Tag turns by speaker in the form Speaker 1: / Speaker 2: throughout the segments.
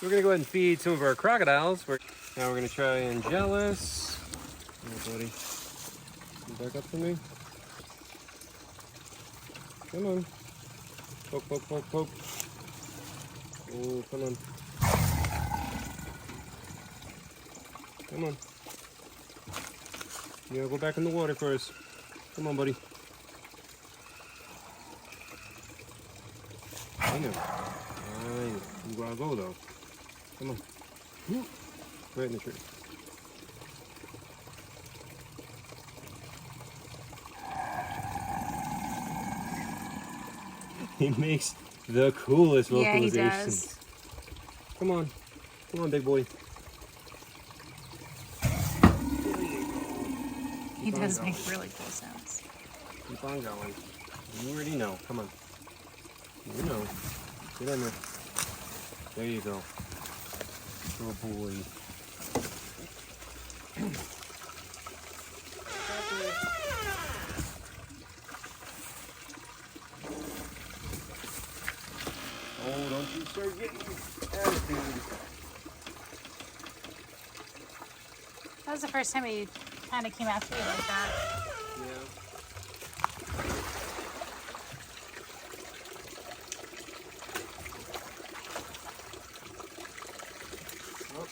Speaker 1: We're gonna go ahead and feed some of our crocodiles. Now we're gonna try Angelus. Hey, buddy. You back up to me? Come on. Poke, poke, poke, poke. Oh, come on. Come on. You gotta go back in the water first. Come on, buddy. I know. You gotta go though. Come on. Right in the tree. He makes the coolest vocalizations.
Speaker 2: Yeah, he does.
Speaker 1: Come on. Come on, big boy.
Speaker 2: He does make really cool sounds.
Speaker 1: Keep on going. You already know. Come on. You know. Get in there. There you go. Good boy. Oh, don't you start getting attitude.
Speaker 2: That was the first time he kind of came after you like that.
Speaker 1: Yeah. Oh,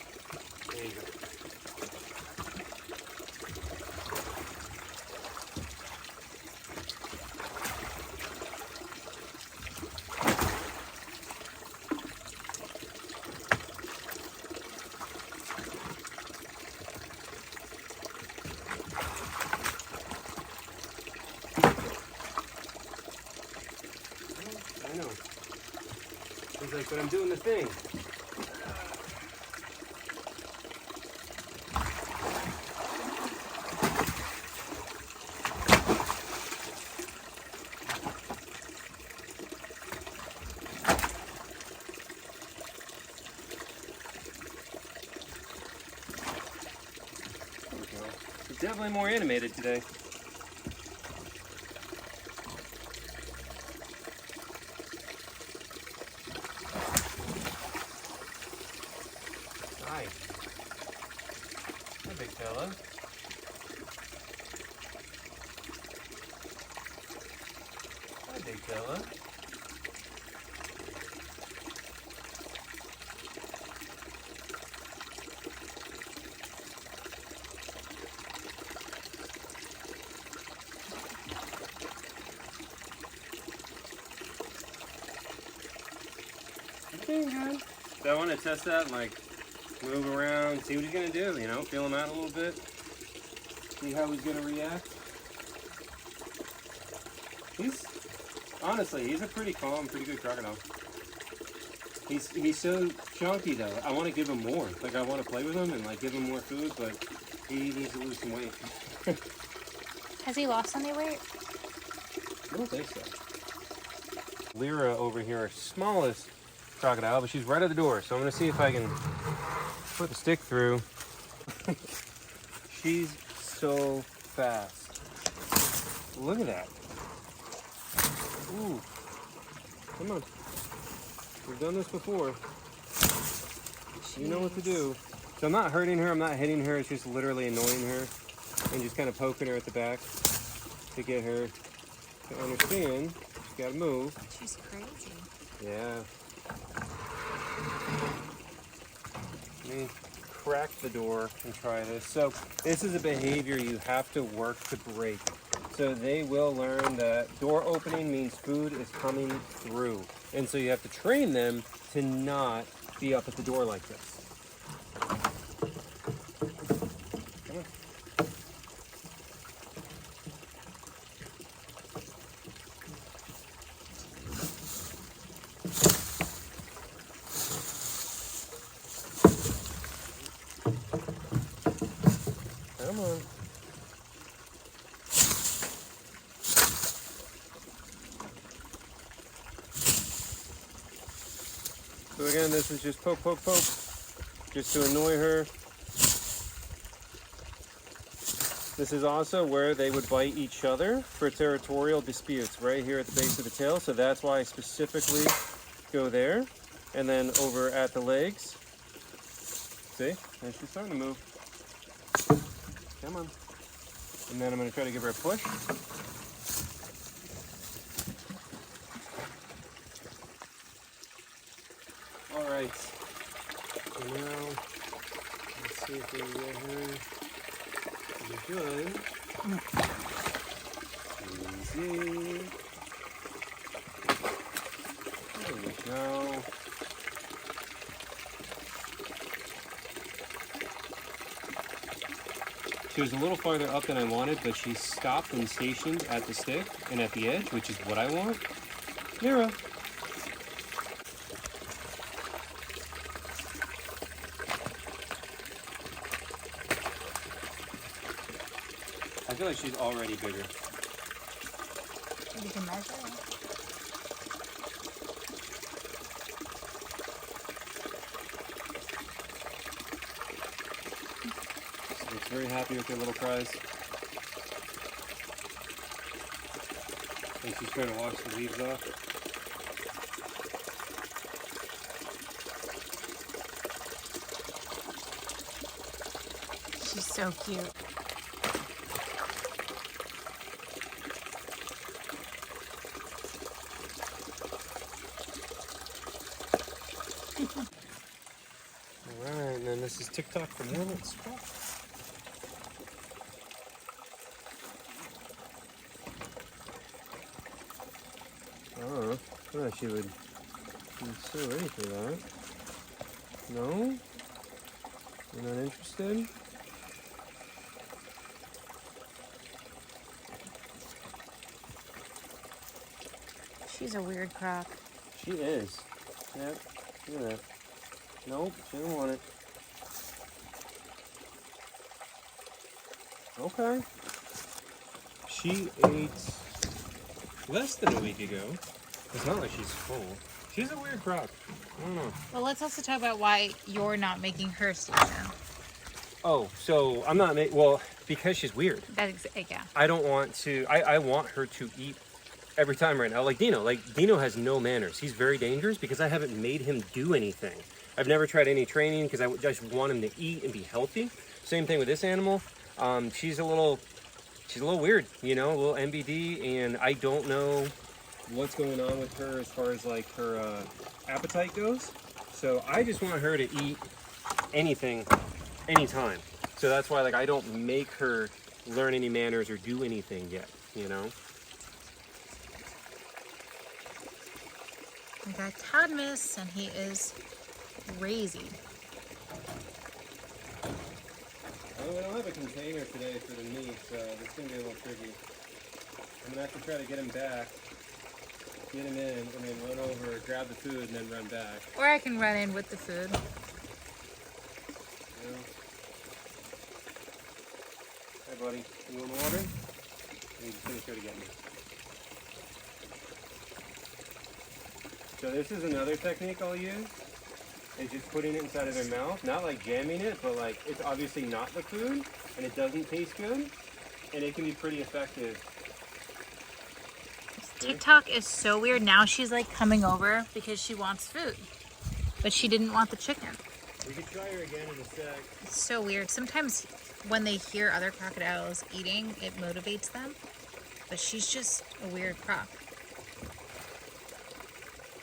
Speaker 1: there you go. I know. He's like, but I'm doing the thing. There we go. He's definitely more animated today. Hi. Hi, big fella. Hi, big fella. Okay, good. So I want to test that and like move around, see what he's gonna do, you know, feel him out a little bit, see how he's gonna react. Honestly, he's a pretty calm, pretty good crocodile. He's so chunky though. I want to give him more. Like I want to play with him and like give him more food, but he needs to lose some weight.
Speaker 2: Has he lost any weight?
Speaker 1: I don't think so. Lyra over here, our smallest crocodile, but she's right at the door, so I'm gonna see if I can put the stick through. She's so fast. Look at that. Ooh. Come on. We've done this before. Jeez. You know what to do. So I'm not hurting her, I'm not hitting her, it's just literally annoying her and just kind of poking her at the back to get her to understand she's gotta move.
Speaker 2: She's crazy.
Speaker 1: Yeah. Let me crack the door and try this. So this is a behavior you have to work to break. So they will learn that door opening means food is coming through. And so you have to train them to not be up at the door like this. Come on. Come on. So again, this is just poke, poke, poke, just to annoy her. This is also where they would bite each other for territorial disputes, right here at the base of the tail. So that's why I specifically go there. And then over at the legs, see? And she's starting to move. Come on. And then I'm going to try to give her a push. All right. So now, let's see if we can get her to be good. Easy. There we go. She was a little farther up than I wanted, but she stopped and stationed at the stick and at the edge, which is what I want. Mira. I feel like she's already bigger.
Speaker 2: You can measure it.
Speaker 1: Looks very happy with her little prize. I think she's trying to wash the leaves off.
Speaker 2: She's so cute.
Speaker 1: Alright, and then this is TikTok for more. Let's go. Oh, I thought she would be so ready for that. No? You're not interested?
Speaker 2: She's a weird croc.
Speaker 1: She is. Yep, look at that. Nope, she didn't want it. Okay. She ate less than a week ago. It's not like she's full. She's a weird croc. I don't know.
Speaker 2: Well, let's also talk about why you're not making her station.
Speaker 1: Oh, so I'm not well, because she's weird.
Speaker 2: Yeah.
Speaker 1: I don't want to, I want her to eat every time right now. Like Dino has no manners. He's very dangerous because I haven't made him do anything. I've never tried any training because I just want him to eat and be healthy. Same thing with this animal. She's a little weird, you know, a little MBD, and I don't know what's going on with her as far as like her appetite goes. So I just want her to eat anything, anytime. So that's why like I don't make her learn any manners or do anything yet, you know.
Speaker 2: We got Cadmus, and he is crazy.
Speaker 1: Well, we don't have a container today for the meat, so this is going to be a little tricky. I'm going to have to try to get him back, get him in, and then run over, grab the food, and then run back.
Speaker 2: Or I can run in with the food.
Speaker 1: Yeah. Hey, buddy. You want water? Or you just going to try to get me? So this is another technique I'll use. Is just putting it inside of their mouth, not like jamming it, but like it's obviously not the food, and it doesn't taste good, and it can be pretty effective.
Speaker 2: TikTok is so weird. Now she's like coming over because she wants food, but she didn't want the chicken.
Speaker 1: We could try her again in a sec.
Speaker 2: It's so weird. Sometimes when they hear other crocodiles eating, it motivates them, but she's just a weird croc.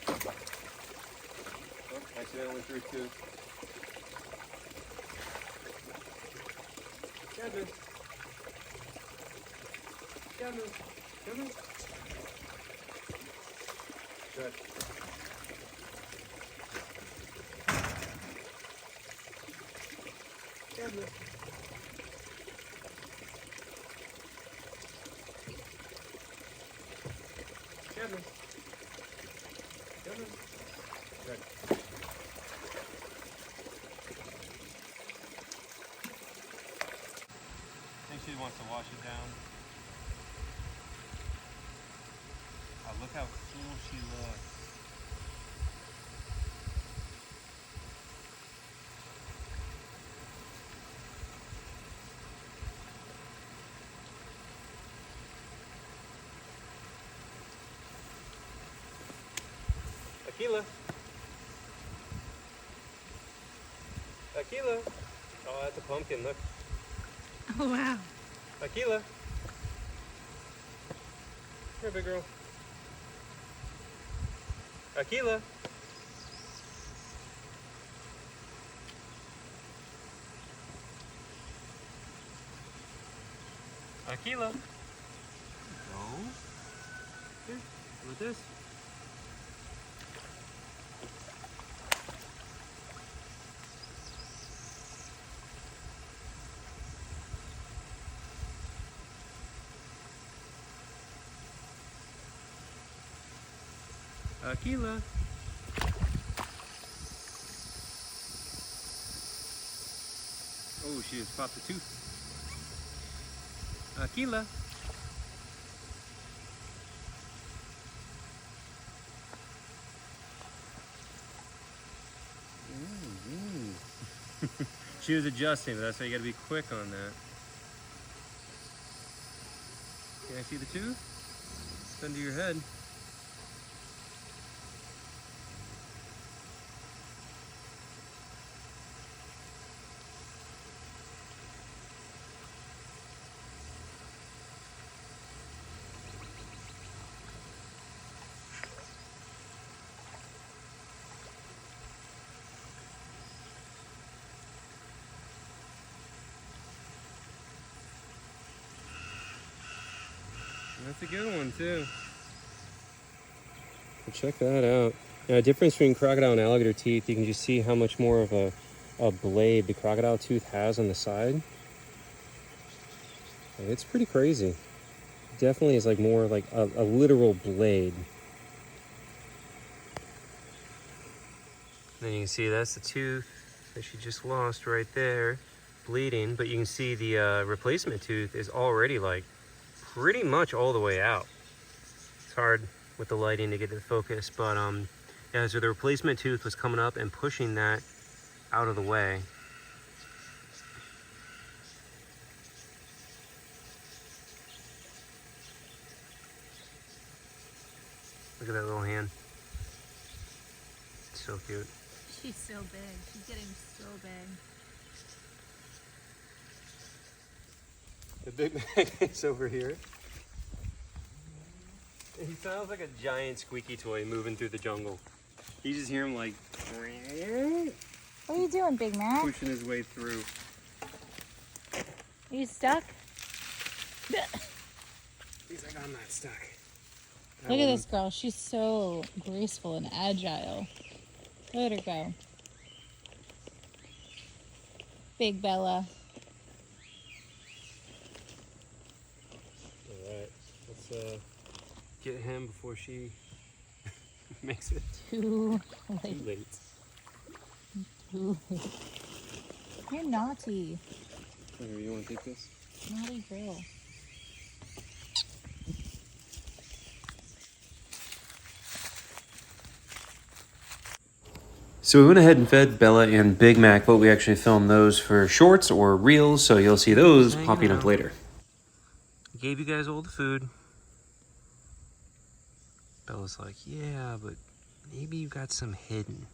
Speaker 1: Oh, accidentally threw two. Cadmus. Cadmus. Cadmus. Good. Cadmus. Cadmus. Cadmus. Good. I think she wants to wash it down. Oh, look how cool she looks. Aquila. Aquila. Oh, that's a pumpkin, look.
Speaker 2: Oh, wow.
Speaker 1: Aquila. Here, big girl. Aquila. Aquila. No. Here, with this. Aquila. Oh, she has popped a tooth. Aquila. She was adjusting, but that's why you gotta be quick on that. Can I see the tooth? It's under your head. That's a good one too. Well, check that out. Now, the difference between crocodile and alligator teeth, you can just see how much more of a blade the crocodile tooth has on the side. It's pretty crazy. Definitely is like more like a literal blade. Then you can see that's the tooth that she just lost right there, bleeding. But you can see the replacement tooth is already like pretty much all the way out. It's hard with the lighting to get to the focus, but yeah, so the replacement tooth was coming up and pushing that out of the way. Look at that little hand. It's so cute.
Speaker 2: She's so big. She's getting so big.
Speaker 1: The big magnet's over here. He sounds like a giant squeaky toy moving through the jungle. You just hear him like
Speaker 2: What are you doing, Big Mac?
Speaker 1: pushing his way through.
Speaker 2: Are you stuck?
Speaker 1: He's like, I'm not stuck.
Speaker 2: Look at this girl. She's so graceful and agile. Let her go. Big Bella.
Speaker 1: Alright, let's get him before she makes it
Speaker 2: Too
Speaker 1: too
Speaker 2: late.
Speaker 1: late.
Speaker 2: Too late. You're naughty.
Speaker 1: Here, you want to take this?
Speaker 2: Naughty girl.
Speaker 3: So we went ahead and fed Bella and Big Mac, but we actually filmed those for shorts or reels, so you'll see those popping up later.
Speaker 1: I gave you guys all the food. Bella's like, yeah, but maybe you got some hidden.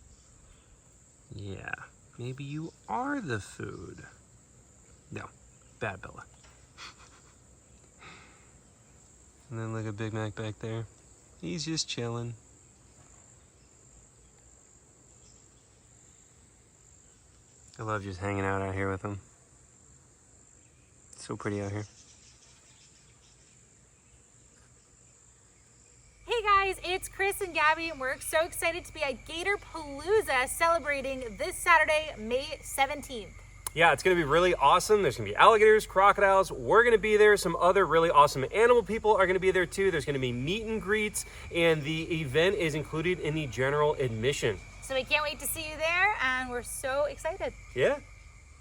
Speaker 1: Yeah, maybe you are the food. No, bad Bella. And then look at Big Mac back there. He's just chilling. I love just hanging out here with him. It's so pretty out here.
Speaker 2: Hey guys, it's Chris and Gabby, and we're so excited to be at Gator Palooza celebrating this Saturday, May 17th.
Speaker 1: Yeah, it's going to be really awesome. There's going to be alligators, crocodiles. We're going to be there. Some other really awesome animal people are going to be there too. There's going to be meet and greets, and the event is included in the general admission.
Speaker 2: So we can't wait to see you there, and we're so excited.
Speaker 1: Yeah.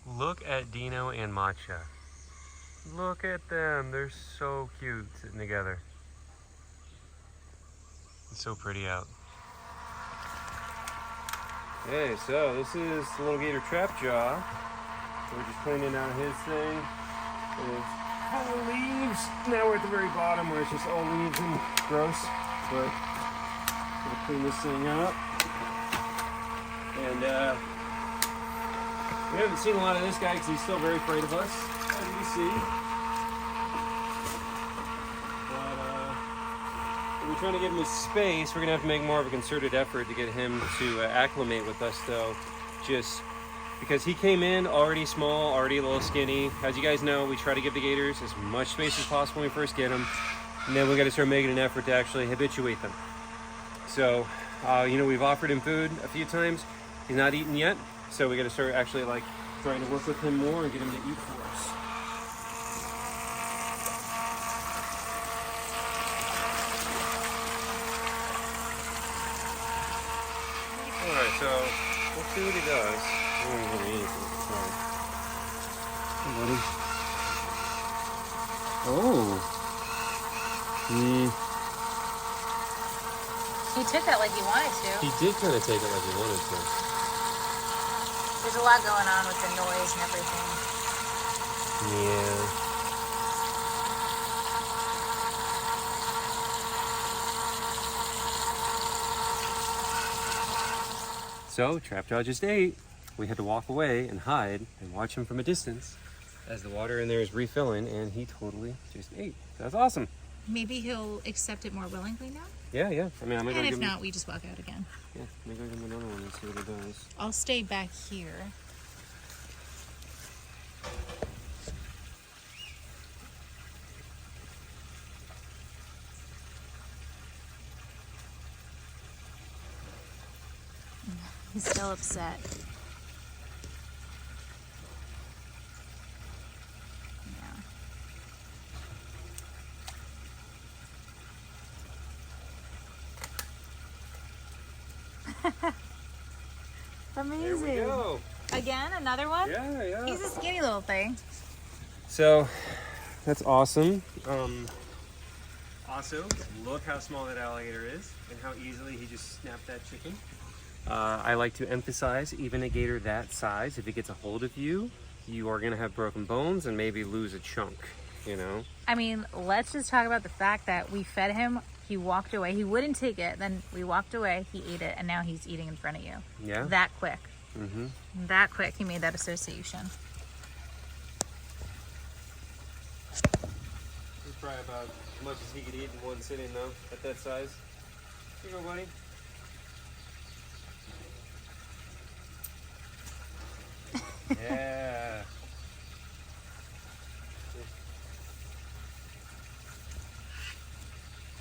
Speaker 1: Look at Dino and Matcha. Look at them. They're so cute sitting together. It's so pretty out. Okay, so this is the little gator trap jaw. We're just cleaning out his thing. It is full of leaves. Now we're at the very bottom where it's just all leaves and gross. But we'll clean this thing up. And We haven't seen a lot of this guy because he's still very afraid of us, as you can see. But we're trying to give him his space. We're going to have to make more of a concerted effort to get him to acclimate with us, though. Just because he came in already small, already a little skinny. As you guys know, we try to give the gators as much space as possible when we first get them. And then we got to start making an effort to actually habituate them. So, you know, we've offered him food a few times. He's not eaten yet. So we got to start actually like trying to work with him more and get him to eat for us. All right, so we'll see what he does. Oh, he's gonna eat. Sorry. Hey, buddy. Oh.
Speaker 2: He took that like he wanted to.
Speaker 1: He did kind of take it like he wanted to.
Speaker 2: There's a lot going on with the noise and everything.
Speaker 1: Yeah. So, Trapjaw just ate. We had to walk away and hide and watch him from a distance as the water in there is refilling, and he totally just ate. That's awesome.
Speaker 2: Maybe he'll accept it more willingly now.
Speaker 1: Yeah. I mean, I'm gonna
Speaker 2: And
Speaker 1: go
Speaker 2: if
Speaker 1: give him.
Speaker 2: not, we just walk out again.
Speaker 1: Yeah, I'm gonna go give him another one and see what he does.
Speaker 2: I'll stay back here. He's still upset. Yeah. Amazing.
Speaker 1: There we go.
Speaker 2: Again, another one?
Speaker 1: Yeah.
Speaker 2: He's a skinny little thing.
Speaker 1: So, that's awesome. Also, look how small that alligator is and how easily he just snapped that chicken. I like to emphasize, even a gator that size, if it gets a hold of you, you are going to have broken bones and maybe lose a chunk, you know?
Speaker 2: I mean, let's just talk about the fact that we fed him, he walked away, he wouldn't take it, then we walked away, he ate it, and now he's eating in front of you.
Speaker 1: Yeah.
Speaker 2: That quick.
Speaker 1: Mm-hmm.
Speaker 2: That quick, he made that association.
Speaker 1: It's probably about as much as he could eat in one sitting, though, at that size. Here you go, buddy. Yeah.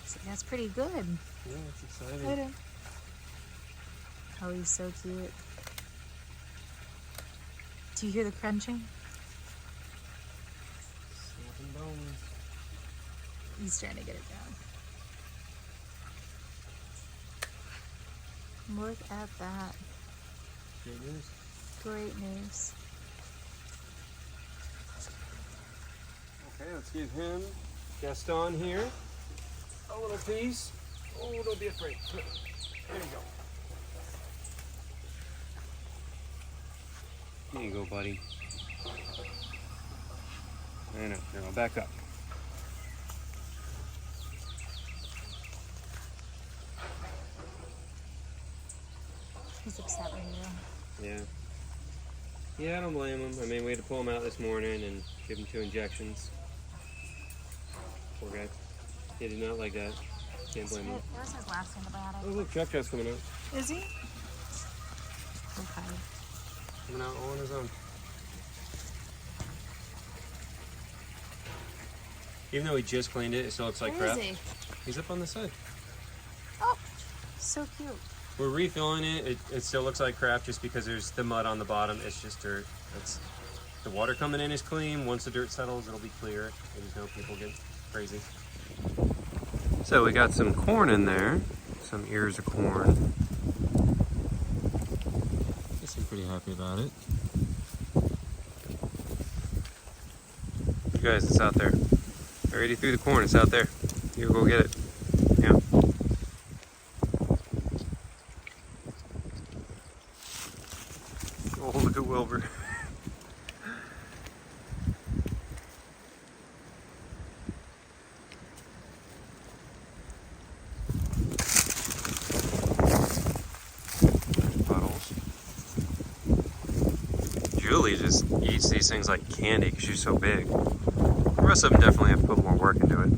Speaker 2: So that's pretty good.
Speaker 1: Yeah, it's exciting.
Speaker 2: Look at him. Oh, he's so cute. Do you hear the crunching?
Speaker 1: Snapping bones.
Speaker 2: He's trying to get it down. Look at that.
Speaker 1: Great news.
Speaker 2: Great news.
Speaker 1: Okay, let's give him Gaston here a little piece. Oh, don't be afraid. There you go. There you go, buddy. I know. Here, I'll back up.
Speaker 2: He's upset with you.
Speaker 1: Yeah. Yeah, I don't blame him. I mean, we had to pull him out this morning and give him 2 injections. Poor guy. He did not like that. Can't blame him.
Speaker 2: There's his last antibiotic.
Speaker 1: Oh, look, Trapjaw's coming out.
Speaker 2: Is he? Okay.
Speaker 1: Coming out all on his own. Even though he just cleaned it, it still looks like
Speaker 2: Where
Speaker 1: crap.
Speaker 2: is he?
Speaker 1: He's up on the side.
Speaker 2: Oh, so cute.
Speaker 1: We're refilling it. It still looks like crap just because there's the mud on the bottom. It's just dirt. It's, the water coming in is clean. Once the dirt settles, it'll be clear. I just know people get crazy. So we got some corn in there. Some ears of corn. I guess I'm pretty happy about it. You guys, it's out there. I already threw the corn. It's out there. You go get it. Yeah. Oh, look at Wilbur.
Speaker 3: Julie just eats these things like candy because she's so big. The rest of them definitely have to put more work into it.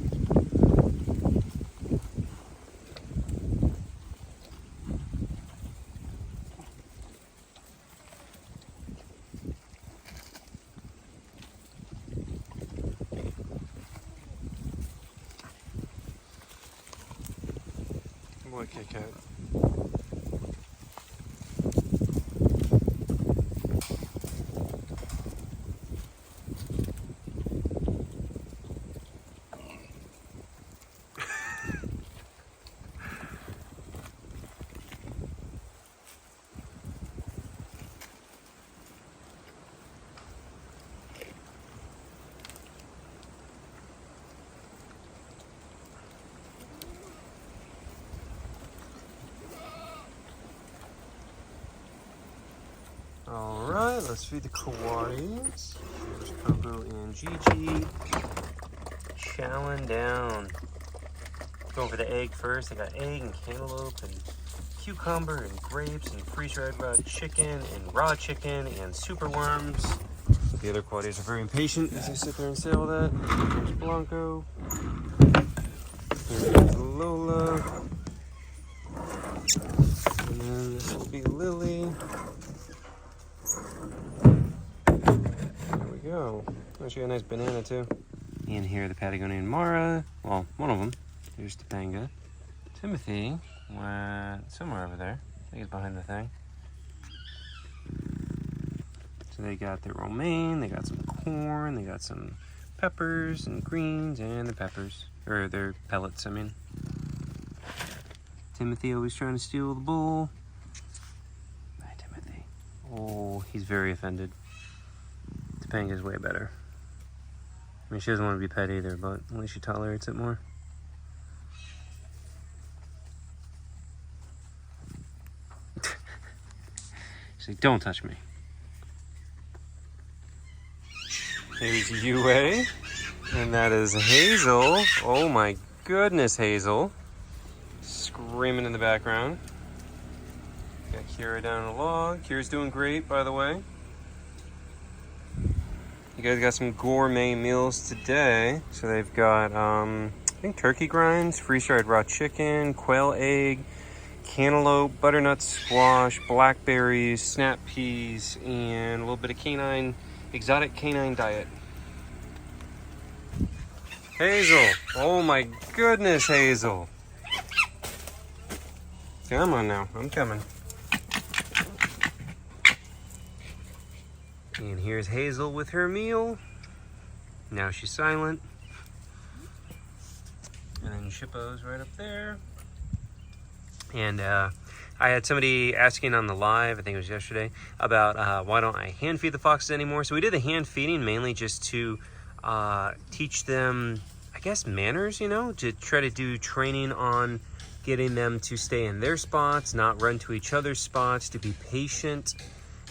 Speaker 3: Boy, Kit Kat. Alright, let's feed the Kauais. Here's Coco and Gigi. Chowing down. Going for the egg first. They got egg and cantaloupe and cucumber and grapes and freeze-dried raw chicken and raw chicken and super worms. The other Kauais are very impatient as they sit there and say all that. There's Blanco. There's Lola. And then this will be Lily. There we go. Oh, she got a nice banana too. And here the Patagonian Mara. Well, one of them. Here's Topanga. Timothy went somewhere over there. I think he's behind the thing. So they got their romaine, they got some corn, they got some peppers and greens and the peppers. Or their pellets, I mean. Timothy always trying to steal the bowl. Hi, Timothy. Oh, he's very offended. Topanga's way better. I mean, she doesn't want to be pet either, but at least she tolerates it more. She's like, don't touch me. Here's Yue, and that is Hazel. Oh my goodness, Hazel. Screaming in the background. Got Kira down on a log. Kira's doing great, by the way. You guys got some gourmet meals today. So they've got, I think turkey grinds, freeze-dried raw chicken, quail egg, cantaloupe, butternut squash, blackberries, snap peas, and a little bit of exotic canine diet. Hazel! Oh my goodness, Hazel! Come on now, I'm coming. And here's Hazel with her meal. Now she's silent. And then Shippo's right up there. And I had somebody asking on the live, I think it was yesterday, about why don't I hand feed the foxes anymore. So we did the hand feeding mainly just to teach them, I guess, manners, you know, to try to do training on getting them to stay in their spots, not run to each other's spots, to be patient.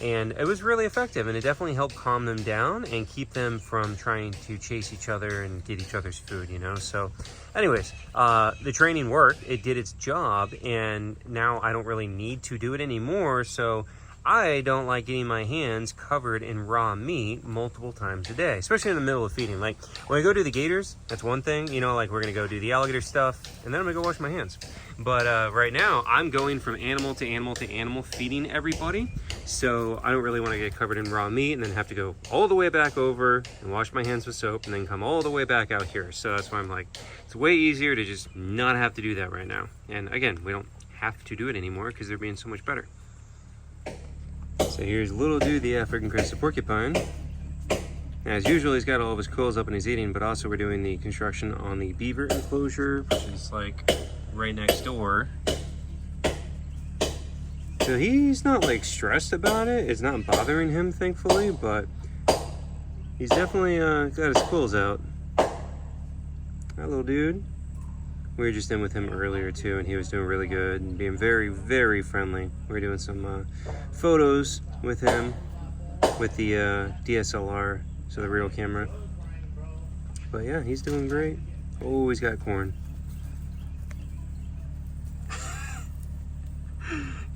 Speaker 3: And it was really effective, and it definitely helped calm them down and keep them from trying to chase each other and get each other's food, you know? So anyways, the training worked, it did its job, and now I don't really need to do it anymore. So I don't like getting my hands covered in raw meat multiple times a day, especially in the middle of feeding. Like when I go do the gators, that's one thing, you know, like we're gonna go do the alligator stuff, and then I'm gonna go wash my hands. But right now I'm going from animal to animal to animal feeding everybody. So I don't really want to get covered in raw meat and then have to go all the way back over and wash my hands with soap and then come all the way back out here. So that's why I'm like, it's way easier to just not have to do that right now. And again, we don't have to do it anymore because they're being so much better. So here's little dude, the African crested porcupine. As usual, he's got all of his quills up and he's eating, but also we're doing the construction on the beaver enclosure, which is like right next door. So he's not like stressed about it. It's not bothering him, thankfully, but he's definitely got his quills out. That little dude. We were just in with him earlier too, and he was doing really good and being very, very friendly. We were doing some photos with him with the DSLR, so the real camera. But yeah, he's doing great. Oh, he's got corn.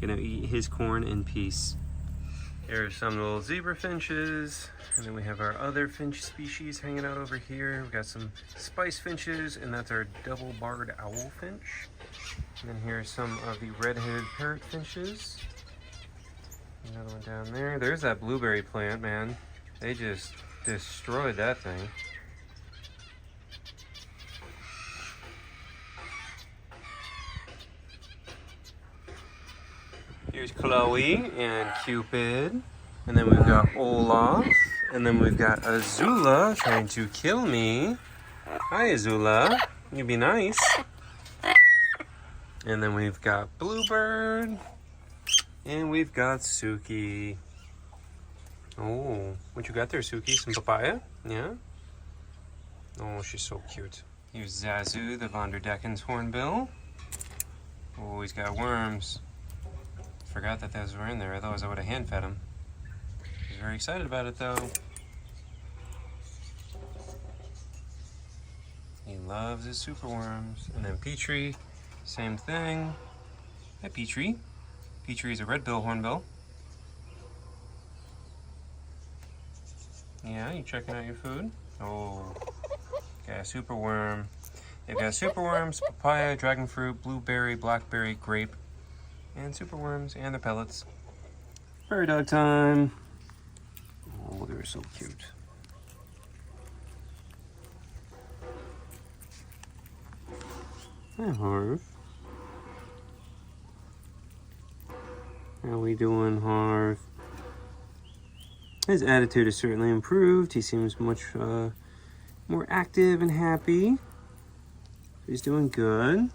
Speaker 3: Gonna eat his corn in peace. Here's some little zebra finches, and then we have our other finch species hanging out over here. We've got some spice finches, and that's our double-barred owl finch. And then here's some of the red-headed parrot finches. Another one down there. There's that blueberry plant, man. They just destroyed that thing. Here's Chloe and Cupid. And then we've got Olaf. And then we've got Azula trying to kill me. Hi, Azula. You be nice. And then we've got Bluebird. And we've got Suki. Oh, what you got there, Suki? Some papaya? Yeah? Oh, she's so cute. Here's Zazu, the Von der Decken's hornbill. Oh, he's got worms. Forgot that those were in there, otherwise I would have hand fed him. He's very excited about it though. He loves his superworms. And then Petrie, same thing. Hi Petrie. Petrie is a red-bill hornbill. Yeah, you checking out your food? Oh, got a superworm. They've got superworms, papaya, dragon fruit, blueberry, blackberry, grape, and superworms, and the pellets. Prairie dog time. Oh, they're so cute. Hi, Harv. How we doing, Harv? His attitude has certainly improved. He seems much more active and happy. He's doing good.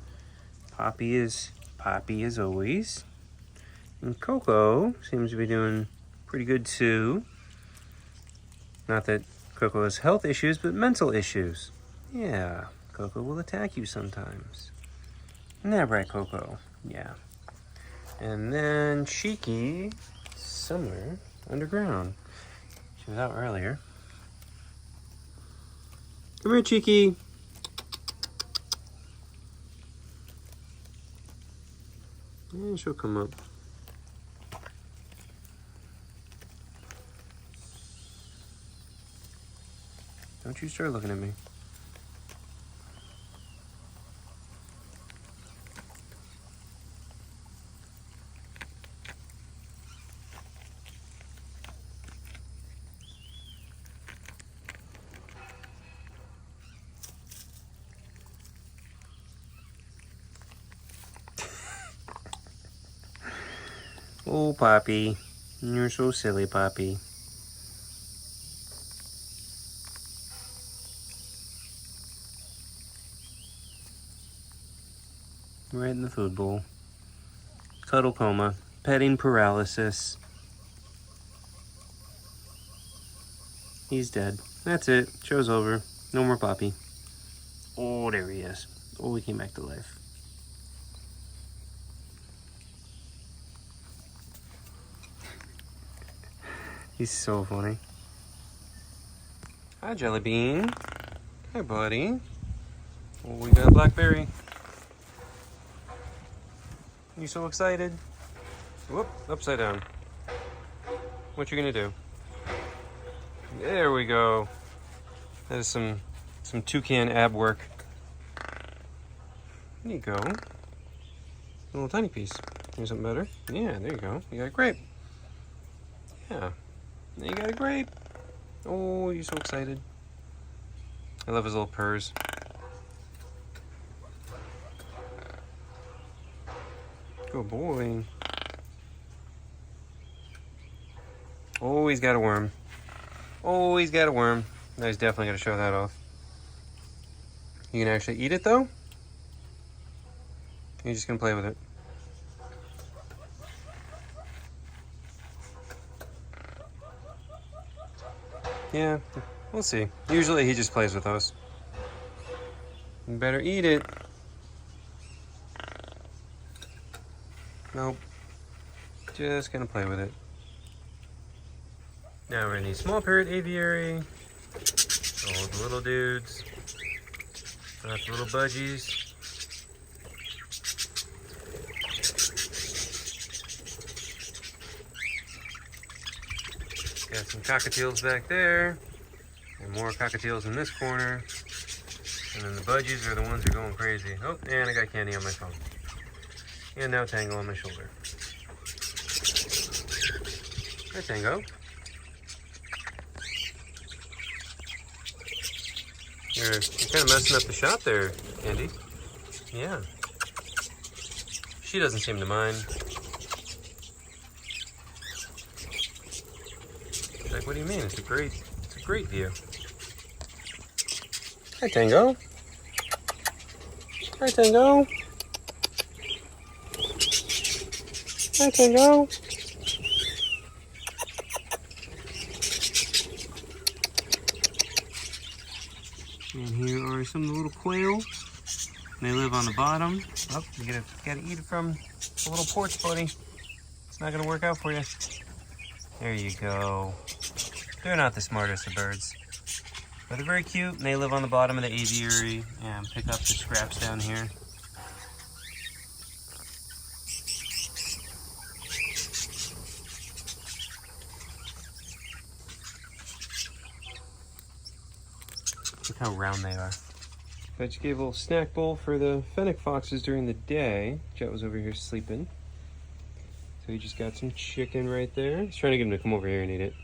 Speaker 3: Poppy is always. And Coco seems to be doing pretty good too. Not that Coco has health issues, but mental issues. Yeah, Coco will attack you sometimes. Isn't that right, Coco? Yeah. And then Cheeky, somewhere underground. She was out earlier. Come here, Cheeky. And she'll come up. Don't you start looking at me. Oh, Poppy. You're so silly, Poppy. Right in the food bowl. Cuddle coma. Petting paralysis. He's dead. That's it. Show's over. No more Poppy. Oh, there he is. Oh, he came back to life. He's so funny. Hi, Jelly Bean. Hi, buddy. Oh, we got a blackberry. You so excited? Whoop, upside down. What you gonna do? There we go. That is some toucan ab work. There you go. A little tiny piece. Here's something better. Yeah, there you go. You got a grape. Yeah. You got a grape. Oh, you're so excited. I love his little purrs. Good boy. Oh, he's got a worm. Oh, he's got a worm. Now he's definitely going to show that off. You can actually eat it, though? You're just going to play with it. Yeah, we'll see. Usually he just plays with those. You better eat it. Nope. Just gonna play with it. Now we're in the small parrot aviary. All the little dudes. Lots of little budgies. Some cockatiels back there. And more cockatiels in this corner. And then the budgies are the ones who are going crazy. Oh, and I got Candy on my phone. And now Tango on my shoulder. Hi, Tango. You're kind of messing up the shot there, Candy. Yeah. She doesn't seem to mind. She's like, what do you mean? It's a great view. Hi, Tango. Hi, Tango. Hi, Tango. And here are some of the little quail. They live on the bottom. Oh, you gotta eat it from the little porch, buddy. It's not gonna work out for you. There you go. They're not the smartest of birds. But they're very cute, and they live on the bottom of the aviary and pick up the scraps down here. Look how round they are. I just gave a little snack bowl for the fennec foxes during the day. Jet was over here sleeping. So he just got some chicken right there. He's trying to get him to come over here and eat it.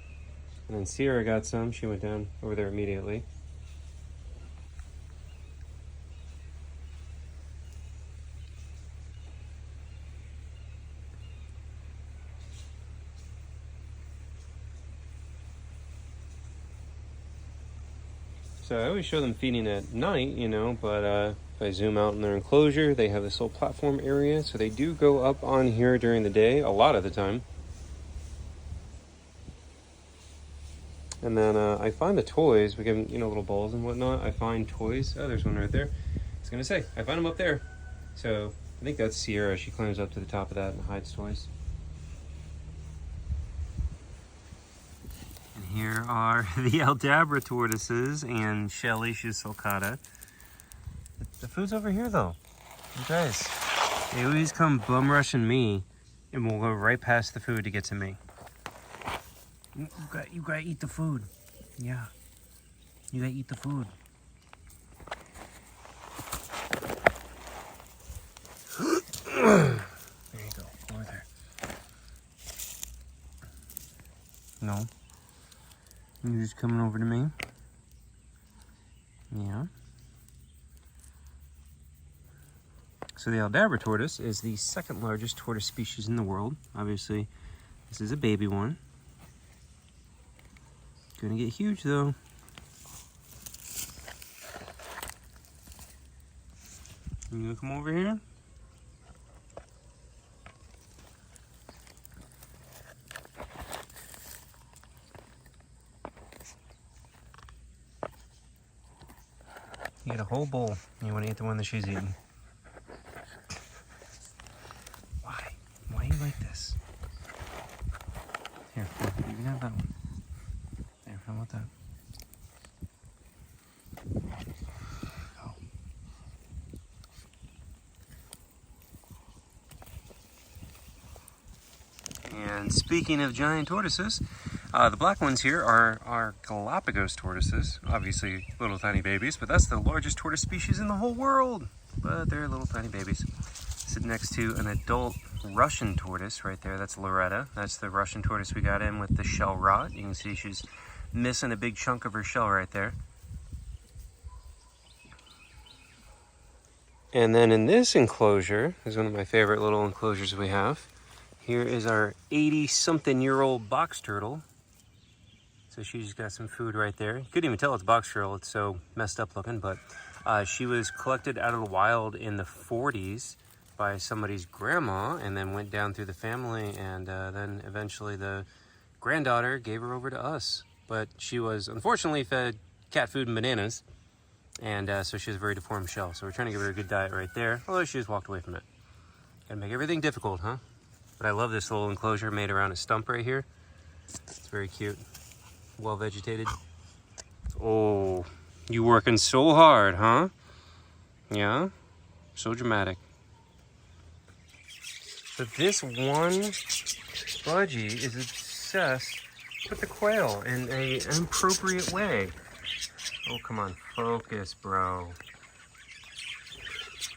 Speaker 3: And then Sierra got some. She went down over there immediately. So I always show them feeding at night, you know, but if I zoom out in their enclosure, they have this little platform area. So they do go up on here during the day, a lot of the time. And then I find the toys. We give them, you know, little balls and whatnot. I find toys. Oh, there's one right there. I was going to say, I find them up there. So I think that's Sierra. She climbs up to the top of that and hides toys. And here are the Aldabra tortoises and Shelly. She's sulcata. The food's over here, though. You guys, they always come bum rushing me and we'll go right past the food to get to me. You gotta eat the food. Yeah. You gotta eat the food. There you go. Over there. No. You're just coming over to me. Yeah. So the Aldabra tortoise is the second largest tortoise species in the world. Obviously, this is a baby one. Gonna get huge though. You gonna come over here? You get a whole bowl and you wanna eat the one that she's eating. Why? Why are you like this? Here, you can have that one. There, how about that? Go. And speaking of giant tortoises, the black ones here are Galapagos tortoises. Obviously little tiny babies, but that's the largest tortoise species in the whole world. But they're little tiny babies. Sitting next to an adult Russian tortoise right there. That's Loretta. That's the Russian tortoise we got in with the shell rot. You can see she's missing a big chunk of her shell right there. And then in this enclosure is one of my favorite little enclosures we have. Here is our 80-something-year-old box turtle. So she's got some food right there. You couldn't even tell it's box turtle. It's so messed up looking, but she was collected out of the wild in the 40s by somebody's grandma and then went down through the family, and then eventually the granddaughter gave her over to us. But she was unfortunately fed cat food and bananas, and so she has a very deformed shell. So we're trying to give her a good diet right there, although she just walked away from it. Gotta make everything difficult, huh? But I love this little enclosure made around a stump right here. It's very cute, well vegetated. Oh, you working so hard, huh? Yeah, so dramatic. But this one budgie is obsessed with the quail in an appropriate way. Oh, come on, focus, bro.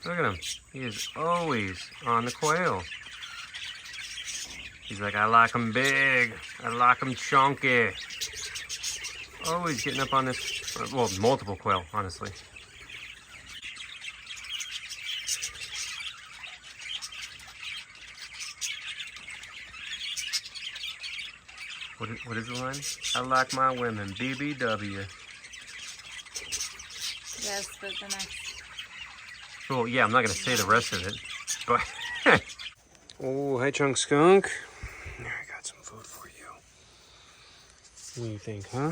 Speaker 3: Look at him. He is always on the quail. He's like, I like them big. I like them chunky. Always getting up on this, well, multiple quail, honestly. What is the line? I like my women, BBW.
Speaker 2: Yes, but the next.
Speaker 3: Well, yeah, I'm not going to say the rest of it, but... Oh, hi, Chunk Skunk. I got some food for you. What do you think, huh?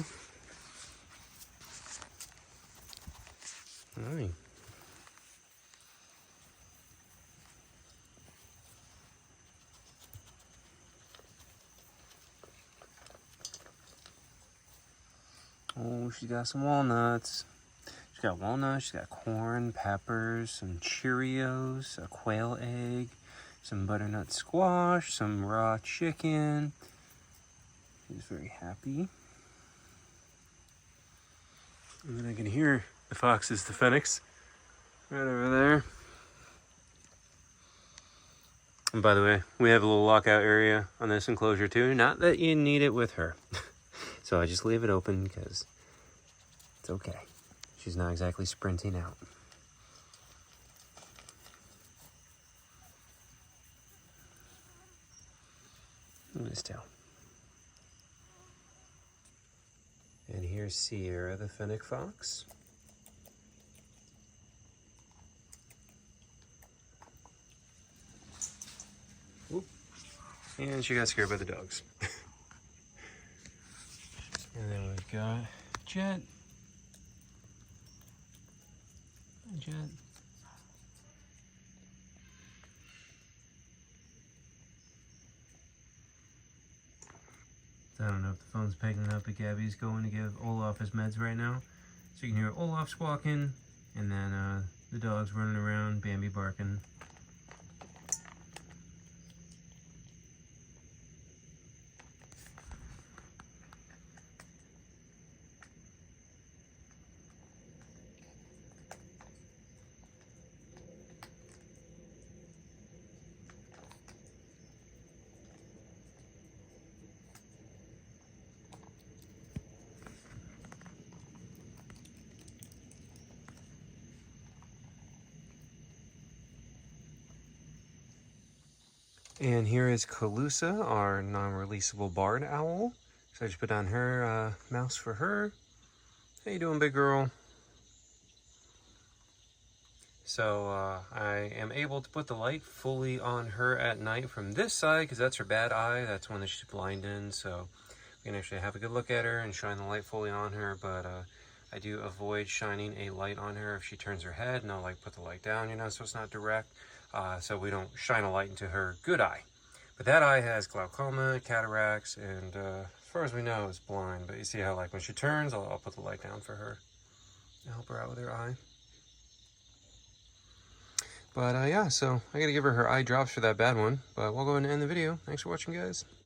Speaker 3: Hi. Oh, she's got some walnuts. She's got walnuts, she's got corn, peppers, some Cheerios, a quail egg, some butternut squash, some raw chicken. She's very happy. And then I can hear the foxes, the phoenix, right over there. And by the way, we have a little lockout area on this enclosure too. Not that you need it with her. So I just leave it open because it's okay. She's not exactly sprinting out. Look at his tail. And here's Sierra, the fennec fox. Whoop. And she got scared by the dogs. And then we've got Jet. Hi, Jet. I don't know if the phone's picking up, but Gabby's going to give Olaf his meds right now. So you can hear Olaf squawking, and then the dogs running around, Bambi barking. And here is Calusa, our non-releasable barred owl. So I just put on her mouse for her. How you doing, big girl? So I am able to put the light fully on her at night from this side because that's her bad eye. That's one that she's blind in. So we can actually have a good look at her and shine the light fully on her. But I do avoid shining a light on her if she turns her head. And I'll like put the light down, you know, so it's not direct. So we don't shine a light into her good eye. But that eye has glaucoma, cataracts, and as far as we know, is blind. But you see how, like, when she turns, I'll put the light down for her to help her out with her eye. But yeah, so I gotta give her eye drops for that bad one. But we'll go ahead and end the video. Thanks for watching, guys.